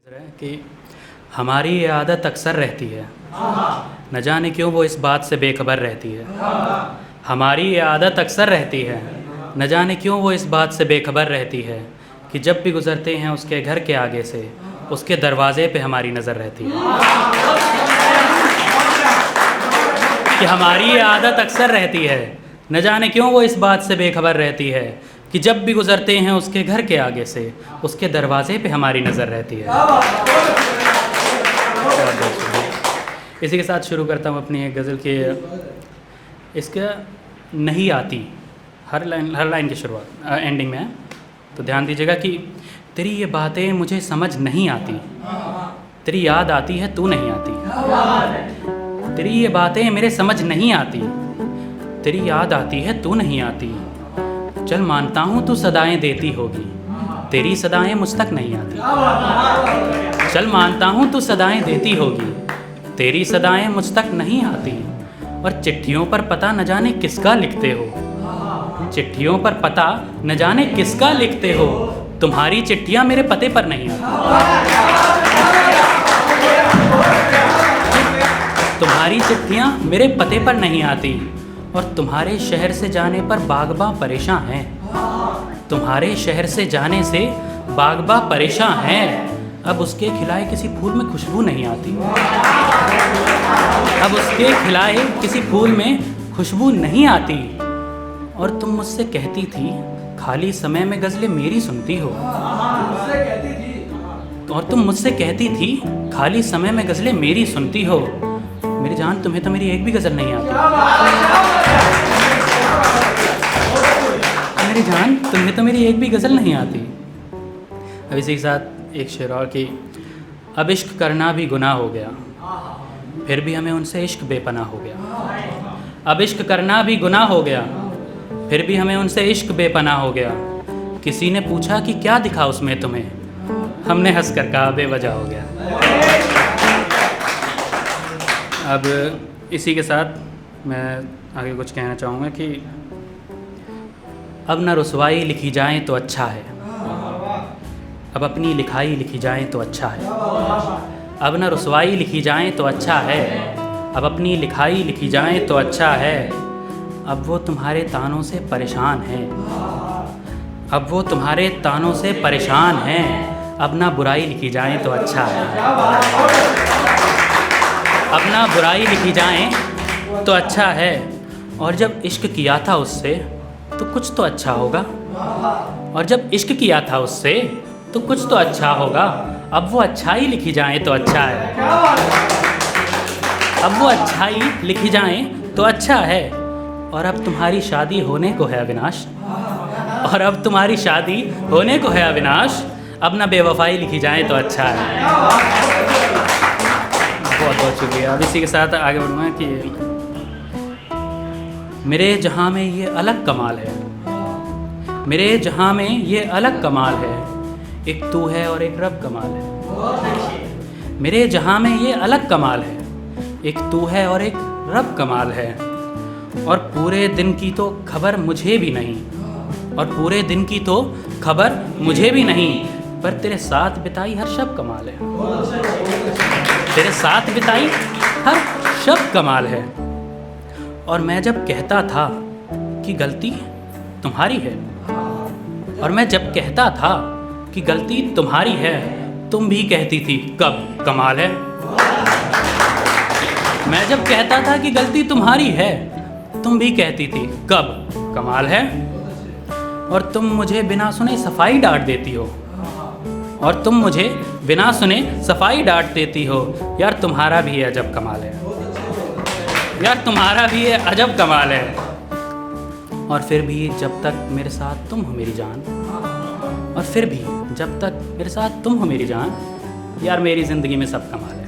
कि हमारी ये आदत अक्सर रहती है, न जाने क्यों वो इस बात से बेखबर रहती है। हमारी ये आदत अक्सर रहती है, न जाने क्यों वो इस बात से बेखबर रहती है कि जब भी गुज़रते हैं उसके घर के आगे से, उसके दरवाज़े पे हमारी नज़र रहती है। कि हमारी ये आदत अक्सर रहती है, न जाने क्यों वो इस बात से बेखबर रहती है कि जब भी गुज़रते हैं उसके घर के आगे से, उसके दरवाज़े पे हमारी नज़र रहती है। इसी के साथ शुरू करता हूँ अपनी एक गज़ल की। इसका नहीं आती हर लाइन की शुरुआत एंडिंग में है, तो ध्यान दीजिएगा कि तेरी ये बातें मुझे समझ नहीं आती, तेरी याद आती है तू नहीं आती। तेरी ये बातें मेरे समझ नहीं आती, तेरी याद आती है तू नहीं आती। चल मानता हूँ तू सदाएं देती होगी, तेरी सदाएं मुझ तक नहीं आती। चल मानता हूँ तू सदाएं देती होगी, तेरी सदाएं मुझ तक नहीं आती। और चिट्ठियों पर पता न जाने किसका लिखते हो, चिट्ठियों पर पता न जाने किसका लिखते हो, तुम्हारी चिट्ठियाँ मेरे पते पर नहीं आती। तुम्हारी चिट्ठियाँ मेरे पते पर नहीं आती, और तुम्हारे शहर से जाने पर बागबा परेशान हैं। तुम्हारे शहर से जाने से बागबा परेशान हैं। अब उसके खिलाए किसी फूल में खुशबू नहीं आती, अब उसके खिलाए किसी फूल में खुशबू नहीं आती। और तुम मुझसे कहती थी खाली समय में गज़लें मेरी सुनती हो, और तुम मुझसे कहती थी खाली समय में गज़लें मेरी सुनती हो। मेरी जान तुम्हें तो मेरी एक भी गज़ल नहीं आती, मेरी जान तुम्हें तो मेरी एक भी गज़ल नहीं आती। अब इसी के साथ एक शेर और कि अब इश्क करना भी गुनाह हो गया, फिर भी हमें उनसे इश्क बेपनाह हो गया। अब इश्क करना भी गुनाह हो गया, फिर भी हमें उनसे इश्क बेपनाह हो गया। किसी ने पूछा कि क्या दिखा उसमें तुम्हें, हमने हंसकर कहा बेवजह हो गया। अब इसी के साथ मैं आगे कुछ कहना चाहूँगा कि अब न रुसवाई लिखी जाए तो अच्छा है, अब अपनी लिखाई लिखी जाए तो अच्छा है। अब न रुसवाई लिखी जाए तो अच्छा है, अब अपनी लिखाई लिखी जाए तो अच्छा है। अब वो तुम्हारे तानों से परेशान हैं, अब वो तुम्हारे तानों से परेशान हैं। अब ना बुराई लिखी जाए तो अच्छा है, अब ना बुराई लिखी जाए तो अच्छा है। और जब इश्क किया था उससे तो कुछ तो अच्छा होगा, और जब इश्क किया था उससे तो कुछ तो अच्छा होगा। अब वो अच्छाई लिखी जाए तो अच्छा है, अब वो अच्छाई लिखी जाए तो अच्छा है। और अब तुम्हारी शादी होने को है अविनाश, और अब तुम्हारी शादी होने को है अविनाश। अब ना बेवफाई लिखी जाए तो अच्छा है। बहुत बहुत शुक्रिया। अब इसी के साथ आगे बढ़ूँगा कि मेरे जहाँ में ये अलग कमाल है, मेरे जहाँ में ये अलग कमाल है, एक तू है और एक रब कमाल है। मेरे जहाँ में ये अलग कमाल है, एक तू है और एक रब कमाल है। और पूरे दिन की तो खबर मुझे भी नहीं, और पूरे दिन की तो खबर मुझे भी नहीं, पर तेरे साथ बिताई हर शब कमाल है। तेरे साथ बिताई हर शब कमाल है। और मैं जब कहता था कि गलती तुम्हारी है, और मैं जब कहता था कि गलती तुम्हारी है, तुम भी कहती थी कब कमाल है। मैं जब कहता था कि गलती तुम्हारी है, तुम भी कहती थी कब कमाल है। और तुम मुझे बिना सुने सफाई डांट देती हो, और तुम मुझे बिना सुने सफाई डांट देती हो। यार तुम्हारा भी है अजब कमाल है, यार तुम्हारा भी है अजब कमाल है। और फिर भी जब तक मेरे साथ तुम हो मेरी जान, और फिर भी जब तक मेरे साथ तुम हो मेरी जान, यार मेरी ज़िंदगी में सब कमाल है।